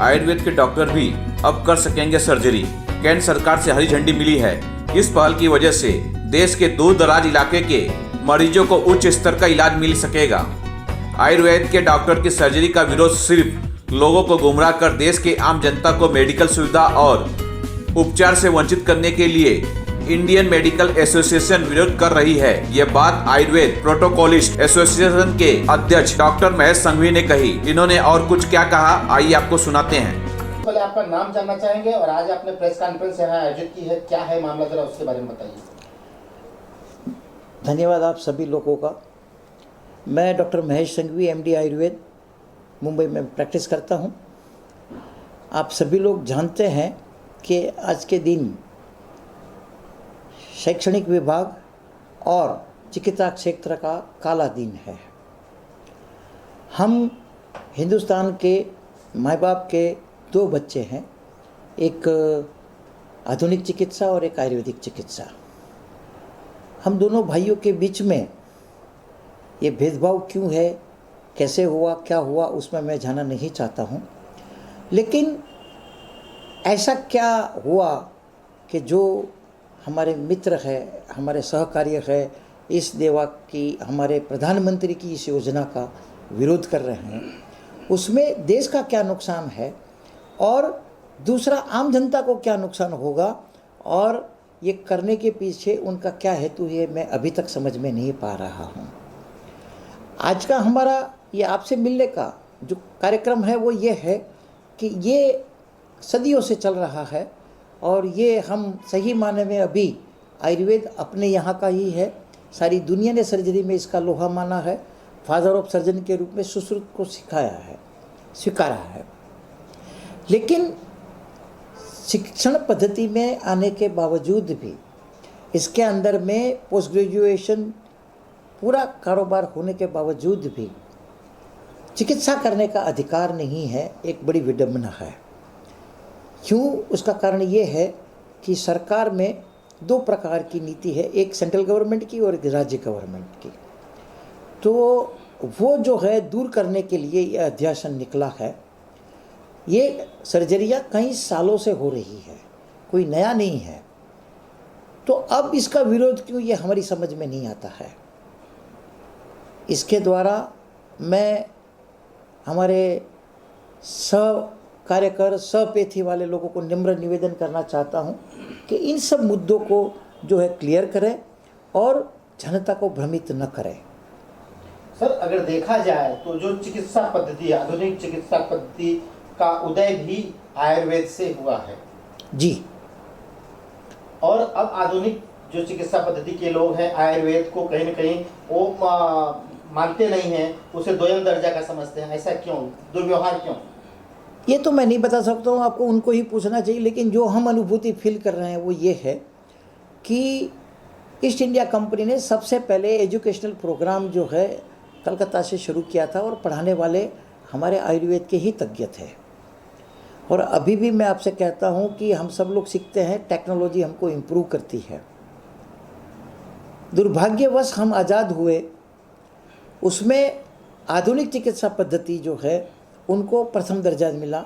आयुर्वेद के डॉक्टर भी अब कर सकेंगे सर्जरी। केंद्र सरकार से हरी झंडी मिली है। इस पहल की वजह से देश के दूर दराज इलाके के मरीजों को उच्च स्तर का इलाज मिल सकेगा। आयुर्वेद के डॉक्टर की सर्जरी का विरोध सिर्फ लोगों को गुमराह कर देश के आम जनता को मेडिकल सुविधा और उपचार से वंचित करने के लिए इंडियन मेडिकल एसोसिएशन विरोध कर रही है। ये बात आयुर्वेद प्रोटोकॉलिस्ट एसोसिएशन के अध्यक्ष डॉक्टर महेश संघवी ने कही। इन्होंने और कुछ क्या कहा, आइए आपको सुनाते हैं। पहले आपका नाम जानना चाहेंगे और आज आपने प्रेस कॉन्फ्रेंस यहाँ आयोजित की है, क्या है मामला, जरा उसके बारे में बताइए। धन्यवाद आप सभी लोगों का। मैं डॉक्टर महेश संघवी MD आयुर्वेद मुंबई में प्रैक्टिस करता हूँ। आप सभी लोग जानते हैं कि आज के दिन शैक्षणिक विभाग और चिकित्सा क्षेत्र का काला दिन है। हम हिंदुस्तान के माँ बाप के 2 बच्चे हैं, एक आधुनिक चिकित्सा और एक आयुर्वेदिक चिकित्सा। हम दोनों भाइयों के बीच में ये भेदभाव क्यों है, कैसे हुआ, क्या हुआ, उसमें मैं जाना नहीं चाहता हूँ। लेकिन ऐसा क्या हुआ कि जो हमारे मित्र है, हमारे सहकार्य है, इस देवा की हमारे प्रधानमंत्री की इस योजना का विरोध कर रहे हैं, उसमें देश का क्या नुकसान है और दूसरा आम जनता को क्या नुकसान होगा और ये करने के पीछे उनका क्या हेतु है, मैं अभी तक समझ में नहीं पा रहा हूँ। आज का हमारा ये आपसे मिलने का जो कार्यक्रम है वो ये है कि ये सदियों से चल रहा है और ये हम सही माने में अभी आयुर्वेद अपने यहाँ का ही है। सारी दुनिया ने सर्जरी में इसका लोहा माना है, फादर ऑफ सर्जन के रूप में सुश्रुत को सिखाया है, स्वीकारा है। लेकिन शिक्षण पद्धति में आने के बावजूद भी इसके अंदर में पोस्ट ग्रेजुएशन पूरा कारोबार होने के बावजूद भी चिकित्सा करने का अधिकार नहीं है, एक बड़ी विडंबना है। क्यों? उसका कारण ये है कि सरकार में 2 प्रकार की नीति है, एक सेंट्रल गवर्नमेंट की और एक राज्य गवर्नमेंट की। तो वो जो है दूर करने के लिए ये अध्यासन निकला है। ये सर्जरियाँ कई सालों से हो रही है, कोई नया नहीं है। तो अब इसका विरोध क्यों, ये हमारी समझ में नहीं आता है। इसके द्वारा मैं हमारे कार्यकर सहपेथी वाले लोगों को निम्र निवेदन करना चाहता हूं कि इन सब मुद्दों को जो है क्लियर करें और जनता को भ्रमित न करें। सर, अगर देखा जाए तो जो चिकित्सा पद्धति, आधुनिक चिकित्सा पद्धति का उदय भी आयुर्वेद से हुआ है जी। और अब आधुनिक जो चिकित्सा पद्धति के लोग हैं आयुर्वेद को कहीं न कहीं वो मानते नहीं हैं, उसे द्वयम दर्जा का समझते हैं। ऐसा क्यों, दुर्व्यवहार क्यों? ये तो मैं नहीं बता सकता हूँ, आपको उनको ही पूछना चाहिए। लेकिन जो हम अनुभूति फील कर रहे हैं वो ये है कि ईस्ट इंडिया कंपनी ने सबसे पहले एजुकेशनल प्रोग्राम जो है कलकत्ता से शुरू किया था और पढ़ाने वाले हमारे आयुर्वेद के ही तज्ञ थे। और अभी भी मैं आपसे कहता हूँ कि हम सब लोग सीखते हैं, टेक्नोलॉजी हमको इम्प्रूव करती है। दुर्भाग्यवश हम आज़ाद हुए, उसमें आधुनिक चिकित्सा पद्धति जो है उनको प्रथम दर्जा मिला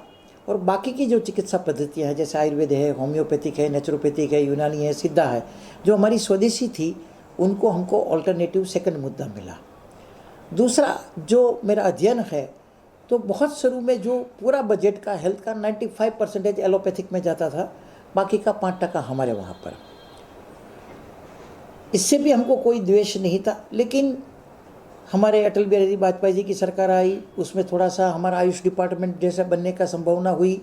और बाकी की जो चिकित्सा पद्धतियाँ हैं जैसे आयुर्वेद है, होम्योपैथिक है, नेचुरोपैथिक है, यूनानी है, सिद्धा है, जो हमारी स्वदेशी थी, उनको हमको ऑल्टरनेटिव सेकंड मुद्दा मिला। दूसरा जो मेरा अध्ययन है तो बहुत शुरू में जो पूरा बजट का हेल्थ का 95% एलोपैथिक में जाता था, बाकी का 5% हमारे वहाँ पर। इससे भी हमको कोई द्वेष नहीं था। लेकिन हमारे अटल बिहारी वाजपेयी जी की सरकार आई, उसमें थोड़ा सा हमारा आयुष डिपार्टमेंट जैसा बनने का संभावना हुई।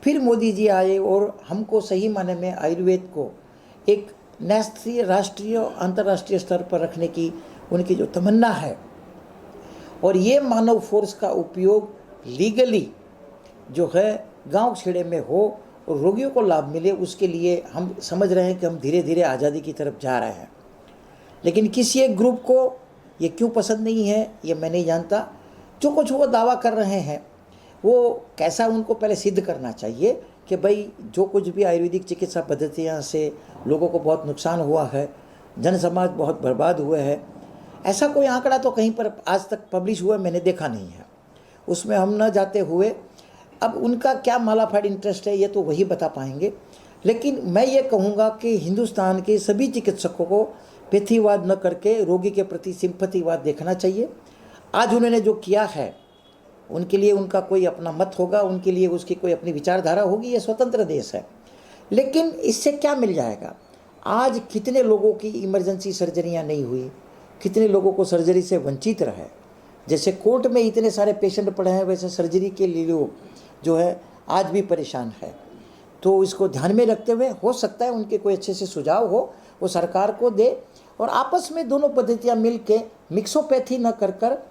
फिर मोदी जी आए और हमको सही माने में आयुर्वेद को एक राष्ट्रीय, अंतर्राष्ट्रीय स्तर पर रखने की उनकी जो तमन्ना है और ये मानव फोर्स का उपयोग लीगली जो है गांव खेड़े में हो और रोगियों को लाभ मिले, उसके लिए हम समझ रहे हैं कि हम धीरे धीरे आज़ादी की तरफ जा रहे हैं। लेकिन किसी एक ग्रुप को ये क्यों पसंद नहीं है ये मैं नहीं जानता। जो कुछ वो दावा कर रहे हैं वो कैसा, उनको पहले सिद्ध करना चाहिए कि भाई जो कुछ भी आयुर्वेदिक चिकित्सा पद्धतियाँ से लोगों को बहुत नुकसान हुआ है, जन समाज बहुत बर्बाद हुए हैं, ऐसा कोई आंकड़ा तो कहीं पर आज तक पब्लिश हुआ मैंने देखा नहीं है। उसमें हम न जाते हुए अब उनका क्या मालाफाइड इंटरेस्ट है ये तो वही बता पाएंगे, लेकिन मैं ये कहूँगा कि हिंदुस्तान के सभी चिकित्सकों को पैथीवाद न करके रोगी के प्रति सिंपैथीवाद देखना चाहिए। आज उन्होंने जो किया है उनके लिए उनका कोई अपना मत होगा, उनके लिए उसकी कोई अपनी विचारधारा होगी, ये स्वतंत्र देश है। लेकिन इससे क्या मिल जाएगा? आज कितने लोगों की इमरजेंसी सर्जरियां नहीं हुई, कितने लोगों को सर्जरी से वंचित रहे। जैसे कोर्ट में इतने सारे पेशेंट पड़े हैं, वैसे सर्जरी के लिए लोग जो है आज भी परेशान है। तो इसको ध्यान में रखते हुए हो सकता है उनके कोई अच्छे से सुझाव हो, वो सरकार को दे और आपस में दोनों पद्धतियां मिल के मिक्सोपैथी न कर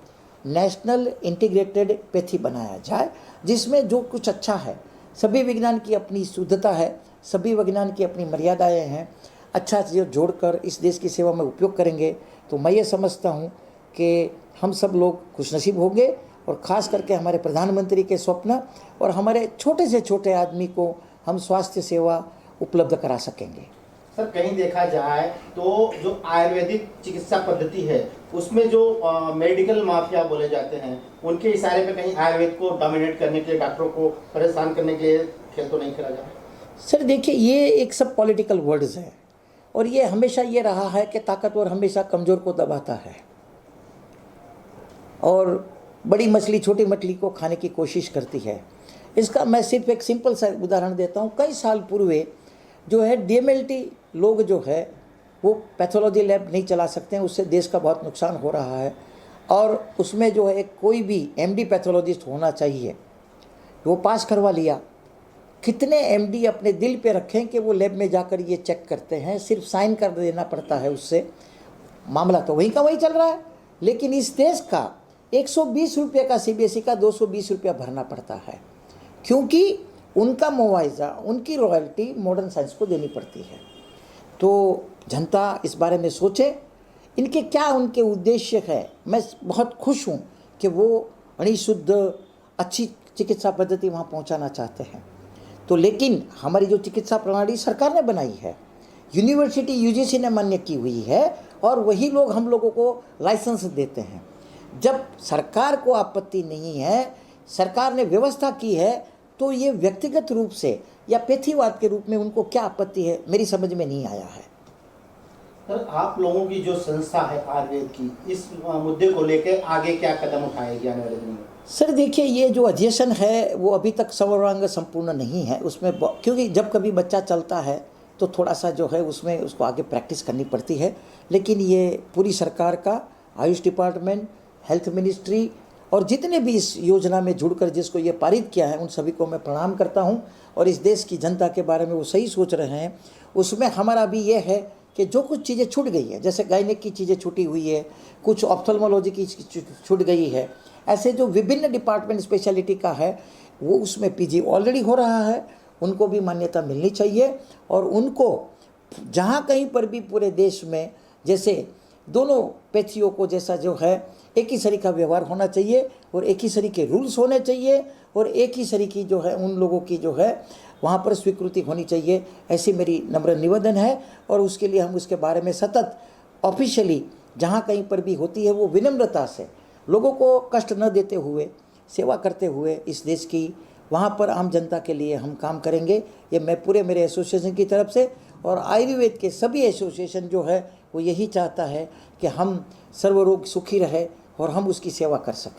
नेशनल इंटीग्रेटेड पैथी बनाया जाए, जिसमें जो कुछ अच्छा है, सभी विज्ञान की अपनी शुद्धता है, सभी विज्ञान की अपनी मर्यादाएं हैं, अच्छा जो जोड़कर इस देश की सेवा में उपयोग करेंगे तो मैं ये समझता हूँ कि हम सब लोग खुशनसीब होंगे और ख़ास करके हमारे प्रधानमंत्री के स्वप्न और हमारे छोटे से छोटे आदमी को हम स्वास्थ्य सेवा उपलब्ध करा सकेंगे। सर कहीं देखा जाए तो जो आयुर्वेदिक चिकित्सा पद्धति है उसमें जो मेडिकल माफिया बोले जाते हैं उनके इशारे पे कहीं आयुर्वेद को डोमिनेट करने के लिए, डॉक्टरों को परेशान करने के लिए खेल तो नहीं खेला जा रहा? सर देखिए, ये एक सब पॉलिटिकल वर्ड्स हैं और ये हमेशा ये रहा है कि ताकतवर हमेशा कमज़ोर को दबाता है और बड़ी मछली छोटी मछली को खाने की कोशिश करती है। इसका मैं सिर्फ एक सिंपल सा उदाहरण देता हूँ। कई साल पूर्व जो है DMLT लोग जो है वो पैथोलॉजी लैब नहीं चला सकते हैं, उससे देश का बहुत नुकसान हो रहा है और उसमें जो है कोई भी MD पैथोलॉजिस्ट होना चाहिए, वो पास करवा लिया। कितने MD अपने दिल पे रखें कि वो लैब में जाकर ये चेक करते हैं, सिर्फ साइन कर देना पड़ता है, उससे मामला तो वहीं का वहीं चल रहा है। लेकिन इस देश का 120 रुपये का CBSE का 220 रुपया भरना पड़ता है, क्योंकि उनका मुआवजा, उनकी रॉयल्टी मॉडर्न साइंस को देनी पड़ती है। तो जनता इस बारे में सोचे, इनके क्या उनके उद्देश्य है। मैं बहुत खुश हूँ कि वो अणिशुद्ध अच्छी चिकित्सा पद्धति वहाँ पहुँचाना चाहते हैं। तो लेकिन हमारी जो चिकित्सा प्रणाली सरकार ने बनाई है, यूनिवर्सिटी UGC ने मान्य की हुई है और वही लोग हम लोगों को लाइसेंस देते हैं। जब सरकार को आपत्ति नहीं है, सरकार ने व्यवस्था की है, तो ये व्यक्तिगत रूप से या पैथीवाद के रूप में उनको क्या आपत्ति है, मेरी समझ में नहीं आया है। सर आप लोगों की जो संस्था है आयुर्वेद की, इस मुद्दे को लेकर आगे क्या कदम उठाएगी आने वाले दिनों में? सर देखिए, ये जो अध्ययन है वो अभी तक सर्वांग संपूर्ण नहीं है उसमें, क्योंकि जब कभी बच्चा चलता है तो थोड़ा सा जो है उसमें उसको आगे प्रैक्टिस करनी पड़ती है। लेकिन ये पूरी सरकार का, आयुष डिपार्टमेंट, हेल्थ मिनिस्ट्री और जितने भी इस योजना में जुड़कर जिसको ये पारित किया है, उन सभी को मैं प्रणाम करता हूँ। और इस देश की जनता के बारे में वो सही सोच रहे हैं। उसमें हमारा भी ये है कि जो कुछ चीज़ें छूट गई है, जैसे गायनेक की चीज़ें छूटी हुई है, कुछ ऑप्थेल्मोलॉजी की छूट गई है, ऐसे जो विभिन्न डिपार्टमेंट स्पेशलिटी का है वो उसमें PG ऑलरेडी हो रहा है, उनको भी मान्यता मिलनी चाहिए। और उनको जहाँ कहीं पर भी पूरे देश में जैसे दोनों पैथियों को जैसा जो है एक ही सरी का व्यवहार होना चाहिए और एक ही सरी के रूल्स होने चाहिए और एक ही सरी की जो है उन लोगों की जो है वहाँ पर स्वीकृति होनी चाहिए, ऐसी मेरी नम्र निवेदन है। और उसके लिए हम उसके बारे में सतत ऑफिशियली जहाँ कहीं पर भी होती है वो विनम्रता से लोगों को कष्ट न देते हुए, सेवा करते हुए इस देश की, वहाँ पर आम जनता के लिए हम काम करेंगे। ये मैं पूरे मेरे एसोसिएशन की तरफ से और आयुर्वेद के सभी एसोसिएशन जो है वो यही चाहता है कि हम सर्वरोग सुखी रहे और हम उसकी सेवा कर सकें।